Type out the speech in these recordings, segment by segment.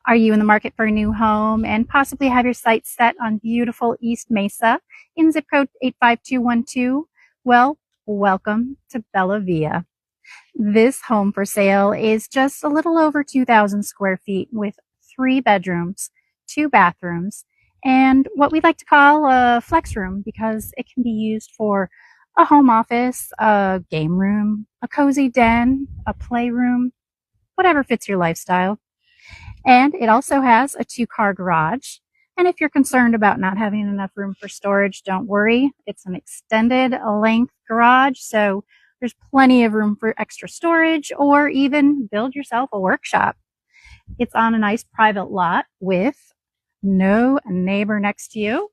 Are you in the market for a new home and possibly have your sights set on beautiful East Mesa in zip code 85212? Well, welcome to Bella Via. This home for sale is just a little over 2,000 square feet with 3 bedrooms, 2 bathrooms, and what we like to call a flex room because it can be used for a home office, a game room, a cozy den, a playroom, whatever fits your lifestyle. And it also has a 2-car garage. And if you're concerned about not having enough room for storage, don't worry. It's an extended length garage, so there's plenty of room for extra storage or even build yourself a workshop. It's on a nice private lot with no neighbor next to you.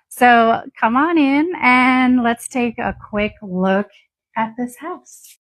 So come on in and let's take a quick look at this house.